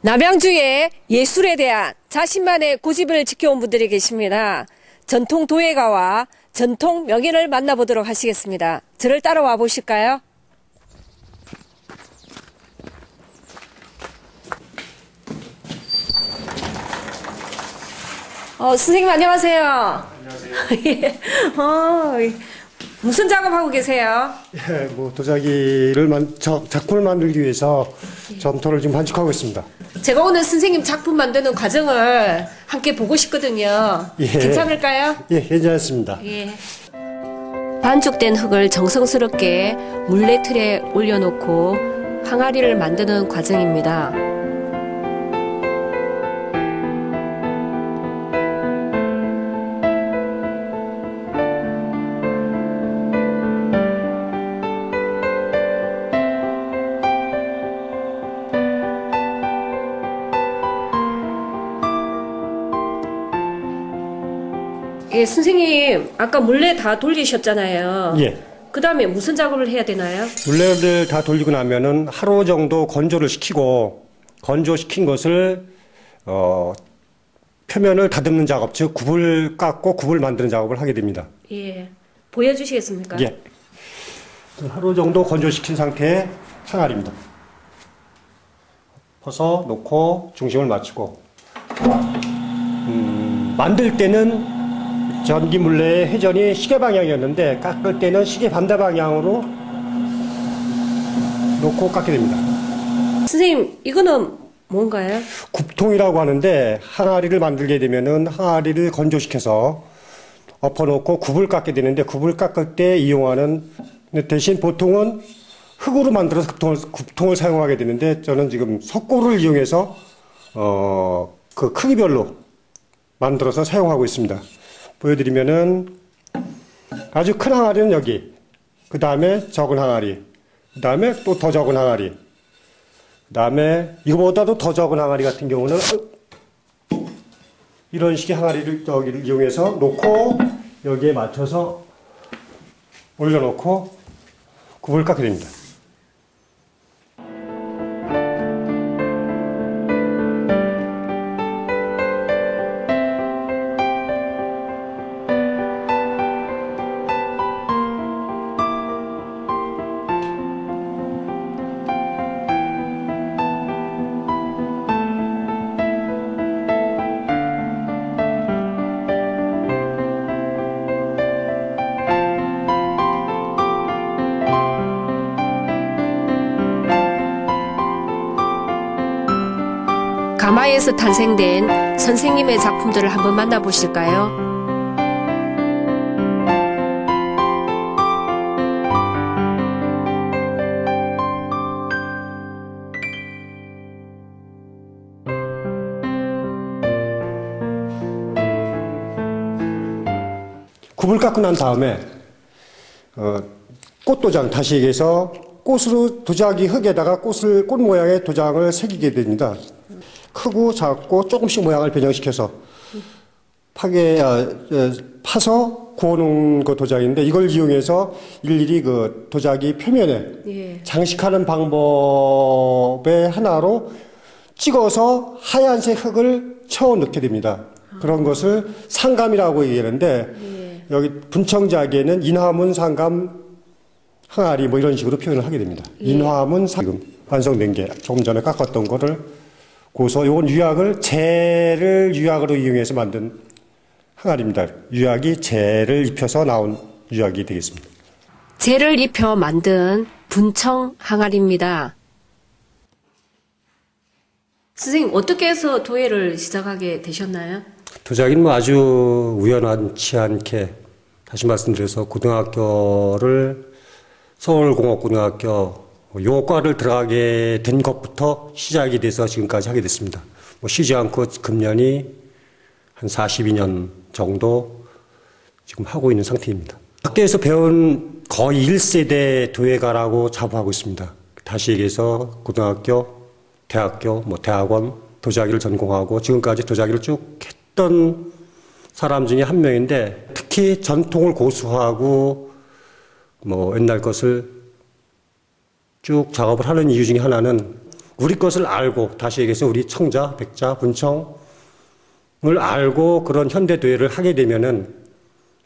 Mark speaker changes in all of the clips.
Speaker 1: 남양주에 예술에 대한 자신만의 고집을 지켜온 분들이 계십니다. 전통 도예가와 전통 명인을 만나보도록 하시겠습니다. 저를 따라와 보실까요? 선생님 안녕하세요.
Speaker 2: 안녕하세요.
Speaker 1: 무슨 작업하고 계세요?
Speaker 2: 예, 도자기를 작품을 만들기 위해서 점토를 지금 반죽하고 있습니다.
Speaker 1: 제가 오늘 선생님 작품 만드는 과정을 함께 보고 싶거든요.
Speaker 2: 예.
Speaker 1: 괜찮을까요?
Speaker 2: 예, 괜찮습니다.
Speaker 1: 예. 반죽된 흙을 정성스럽게 물레틀에 올려놓고 항아리를 만드는 과정입니다. 예, 선생님, 아까 물레 다 돌리셨잖아요.
Speaker 2: 예.
Speaker 1: 그 다음에 무슨 작업을 해야 되나요?
Speaker 2: 물레를 다 돌리고 나면은 하루 정도 건조를 시키고, 건조시킨 것을, 표면을 다듬는 작업, 즉, 굽을 깎고 굽을 만드는 작업을 하게 됩니다.
Speaker 1: 예. 보여주시겠습니까?
Speaker 2: 예. 하루 정도 건조시킨 상태의 항아리입니다. 퍼서 놓고 중심을 맞추고, 만들 때는 전기 물레의 회전이 시계 방향이었는데 깎을 때는 시계 반대 방향으로 놓고 깎게 됩니다.
Speaker 1: 선생님, 이거는 뭔가요?
Speaker 2: 굽통이라고 하는데 항아리를 만들게 되면은 항아리를 건조시켜서 엎어놓고 굽을 깎게 되는데 굽을 깎을 때 이용하는 대신 보통은 흙으로 만들어서 굽통을 사용하게 되는데 저는 지금 석고를 이용해서 그 크기별로 만들어서 사용하고 있습니다. 보여드리면은 아주 큰 항아리는 여기, 그 다음에 적은 항아리, 그 다음에 또 더 적은 항아리, 그 다음에 이거보다도 더 적은 항아리 같은 경우는 이런 식의 항아리를 여기를 이용해서 놓고 여기에 맞춰서 올려놓고 굽을 깎게 됩니다.
Speaker 1: 가마에서 탄생된 선생님의 작품들을 한번 만나보실까요?
Speaker 2: 굽을 깎고 난 다음에 꽃도장, 다시 얘기해서 꽃으로 도자기 흙에다가 꽃 모양의 도장을 새기게 됩니다. 크고 작고 조금씩 모양을 변형시켜서 파서 구워놓은 그 도자기인데 이걸 이용해서 일일이 그 도자기 표면에 장식하는 방법의 하나로 찍어서 하얀색 흙을 채워 넣게 됩니다. 그런 것을 상감이라고 얘기하는데 여기 분청자기에는 인화문, 상감, 항아리 뭐 이런 식으로 표현을 하게 됩니다. 인화문, 지금 완성된 게 조금 전에 깎았던 거를 고서 요건 유약을 재를 유약으로 이용해서 만든 항아리입니다. 유약이 재를 입혀서 나온 유약이 되겠습니다.
Speaker 1: 재를 입혀 만든 분청 항아리입니다. 선생님, 어떻게 해서 도예를 시작하게 되셨나요?
Speaker 2: 도자기는 아주 우연치 않게 다시 말씀드려서 고등학교를 서울공업고등학교 용어과를 들어가게 된 것부터 시작이 돼서 지금까지 하게 됐습니다. 쉬지 않고 금년이 한 42년 정도 지금 하고 있는 상태입니다. 학교에서 배운 거의 1세대 도예가라고 자부하고 있습니다. 다시 얘기해서 고등학교, 대학교, 대학원 도자기를 전공하고 지금까지 도자기를 쭉 했던 사람 중에 한 명인데 특히 전통을 고수하고 옛날 것을 쭉 작업을 하는 이유 중에 하나는 우리 것을 알고, 다시 얘기해서 우리 청자, 백자, 분청을 알고 그런 현대도예를 하게 되면은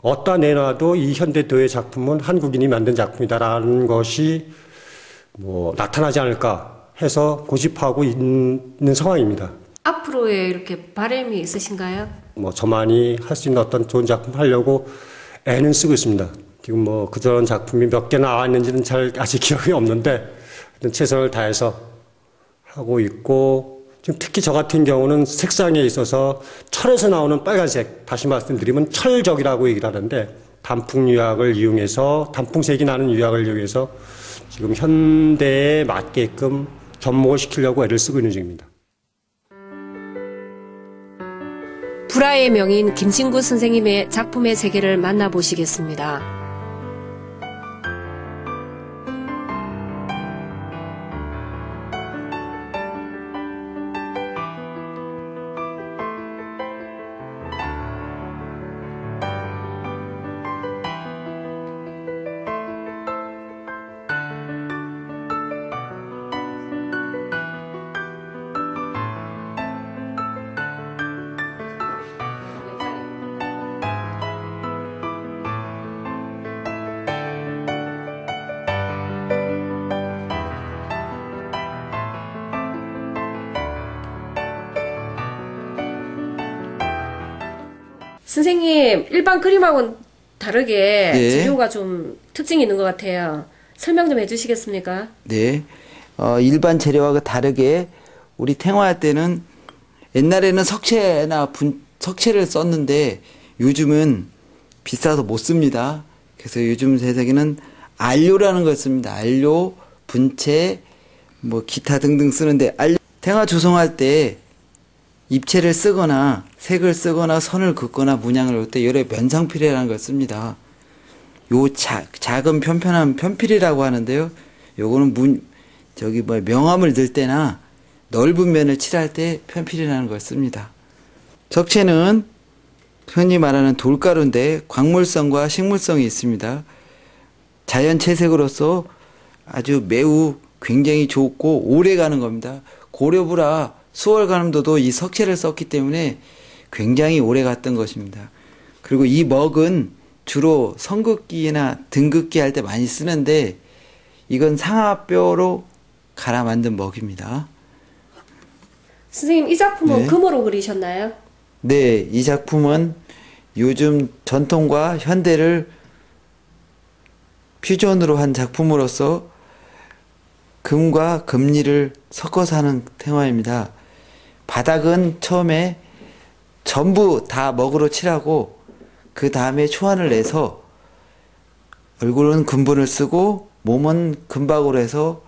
Speaker 2: 어디다 내놔도 이 현대도예 작품은 한국인이 만든 작품이다라는 것이 뭐 나타나지 않을까 해서 고집하고 있는 상황입니다.
Speaker 1: 앞으로의 이렇게 바람이 있으신가요?
Speaker 2: 뭐 저만이 할 수 있는 어떤 좋은 작품 하려고 애는 쓰고 있습니다. 지금 뭐 그런 작품이 몇 개 나왔는지는 잘 아직 기억이 없는데 최선을 다해서 하고 있고, 지금 특히 저 같은 경우는 색상에 있어서 철에서 나오는 빨간색, 다시 말씀드리면 철적이라고 얘기를 하는데 단풍 유약을 이용해서, 단풍색이 나는 유약을 이용해서 지금 현대에 맞게끔 접목을 시키려고 애를 쓰고 있는 중입니다.
Speaker 1: 불화의 명인 김진구 선생님의 작품의 세계를 만나보시겠습니다. 선생님, 일반 그림하고는 다르게
Speaker 3: 네.
Speaker 1: 재료가 좀 특징이 있는 것 같아요. 설명 좀 해주시겠습니까?
Speaker 3: 네. 일반 재료와 다르게 우리 탱화 때는 옛날에는 석체를 썼는데 요즘은 비싸서 못 씁니다. 그래서 요즘 세상에는 안료라는 걸 씁니다. 안료, 분체, 뭐 기타 등등 쓰는데 탱화 조성할 때 입체를 쓰거나 색을 쓰거나 선을 긋거나 문양을 넣을 때 여러 면상필이라는 걸 씁니다. 요 작은 편편한 편필이라고 하는데요. 요거는 명암을 넣을 때나 넓은 면을 칠할 때 편필이라는 걸 씁니다. 석체는 흔히 말하는 돌가루인데 광물성과 식물성이 있습니다. 자연 채색으로서 아주 매우 굉장히 좋고 오래 가는 겁니다. 고려부라 수월가늠도도 이 석체를 썼기 때문에 굉장히 오래 갔던 것입니다. 그리고 이 먹은 주로 선긋기나 등긋기 할 때 많이 쓰는데 이건 상아뼈로 갈아 만든 먹입니다.
Speaker 1: 선생님, 이 작품은
Speaker 3: 네.
Speaker 1: 금으로 그리셨나요?
Speaker 3: 네, 이 작품은 요즘 전통과 현대를 퓨전으로 한 작품으로서 금과 금리를 섞어서 하는 탱화입니다. 바닥은 처음에 전부 다 먹으로 칠하고 그 다음에 초안을 내서 얼굴은 금분을 쓰고 몸은 금박으로 해서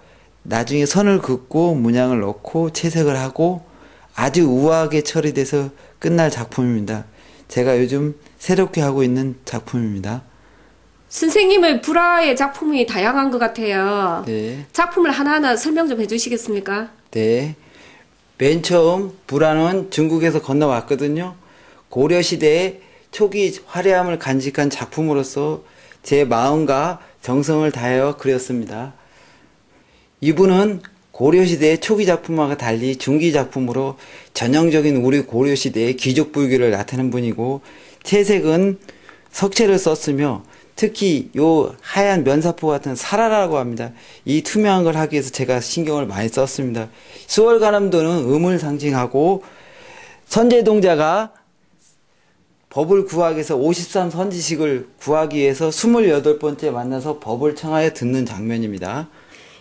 Speaker 3: 나중에 선을 긋고 문양을 넣고 채색을 하고 아주 우아하게 처리돼서 끝날 작품입니다. 제가 요즘 새롭게 하고 있는 작품입니다.
Speaker 1: 선생님의 불화의 작품이 다양한 것 같아요.
Speaker 3: 네.
Speaker 1: 작품을 하나하나 설명 좀 해주시겠습니까?
Speaker 3: 네. 맨 처음 불화는 중국에서 건너왔거든요. 고려시대의 초기 화려함을 간직한 작품으로서 제 마음과 정성을 다하여 그렸습니다. 이분은 고려시대의 초기 작품과 달리 중기 작품으로 전형적인 우리 고려시대의 귀족불교를 나타낸 분이고 채색은 석체를 썼으며 특히 요 하얀 면사포 같은 사라라고 합니다. 이 투명한 걸 하기 위해서 제가 신경을 많이 썼습니다. 수월가늠도는 음을 상징하고 선제동자가 법을 구하기 위해서 53선지식을 구하기 위해서 28번째 만나서 법을 청하여 듣는 장면입니다.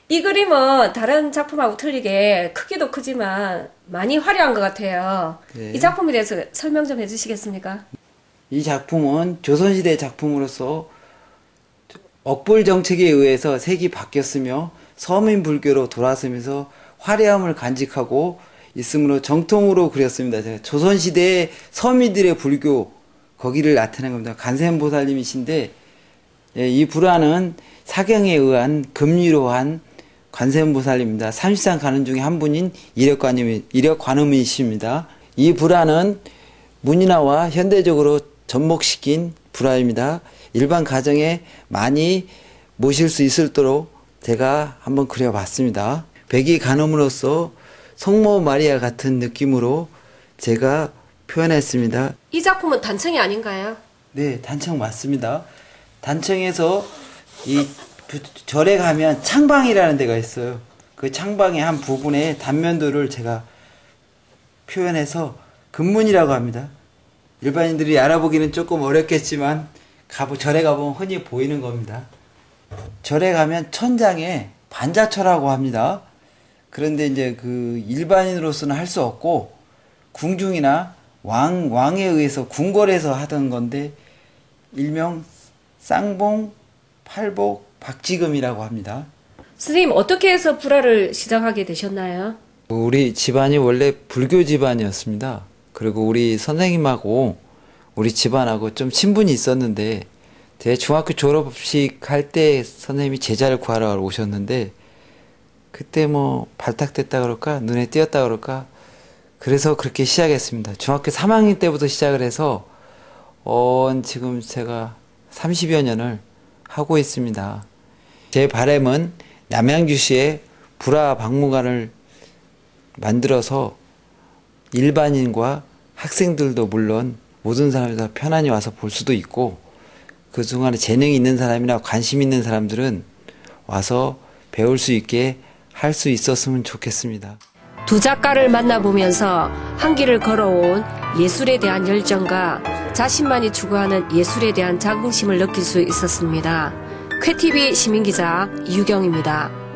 Speaker 1: 이 그림은 다른 작품하고 틀리게 크기도 크지만 많이 화려한 것 같아요.
Speaker 3: 네.
Speaker 1: 이 작품에 대해서 설명 좀 해주시겠습니까?
Speaker 3: 이 작품은 조선시대 작품으로서 억불 정책에 의해서 색이 바뀌었으며 서민불교로 돌아서면서 화려함을 간직하고 있으므로 정통으로 그렸습니다. 제가 조선시대의 서민들의 불교 거기를 나타낸 겁니다. 관세음보살님이신데 이 불화는 사경에 의한 금리로 한 관세음보살입니다. 30상 가는 중에 한 분인 이력관음이십니다. 이 불화는 문인화와 현대적으로 접목시킨 불화입니다. 일반 가정에 많이 모실 수 있도록 제가 한번 그려봤습니다. 백이 간음으로써 성모 마리아 같은 느낌으로 제가 표현했습니다.
Speaker 1: 이 작품은 단청이 아닌가요?
Speaker 3: 네, 단청 맞습니다. 단청에서 이 절에 가면 창방이라는 데가 있어요. 그 창방의 한 부분의 단면도를 제가 표현해서 금문이라고 합니다. 일반인들이 알아보기는 조금 어렵겠지만 절에 가보면 흔히 보이는 겁니다. 절에 가면 천장에 반자철하고 합니다. 그런데 이제 그 일반인으로서는 할 수 없고 궁중이나 왕에 의해서 궁궐에서 하던 건데 일명 쌍봉, 팔복, 박지금이라고 합니다.
Speaker 1: 선생님, 어떻게 해서 불화를 시작하게 되셨나요?
Speaker 3: 우리 집안이 원래 불교 집안이었습니다. 그리고 우리 선생님하고 우리 집안하고 좀 친분이 있었는데 제 중학교 졸업식 할 때 선생님이 제자를 구하러 오셨는데 그때 뭐 발탁됐다 그럴까 눈에 띄었다 그럴까 그래서 그렇게 시작했습니다. 중학교 3학년 때부터 시작을 해서 지금 제가 30여 년을 하고 있습니다. 제 바람은 남양주시에 불화 박물관을 만들어서 일반인과 학생들도 물론 모든 사람이 다 편안히 와서 볼 수도 있고 그 중간에 재능이 있는 사람이나 관심 있는 사람들은 와서 배울 수 있게 할 수 있었으면 좋겠습니다.
Speaker 1: 두 작가를 만나보면서 한 길을 걸어온 예술에 대한 열정과 자신만이 추구하는 예술에 대한 자긍심을 느낄 수 있었습니다. 쾌TV 시민기자 유경입니다.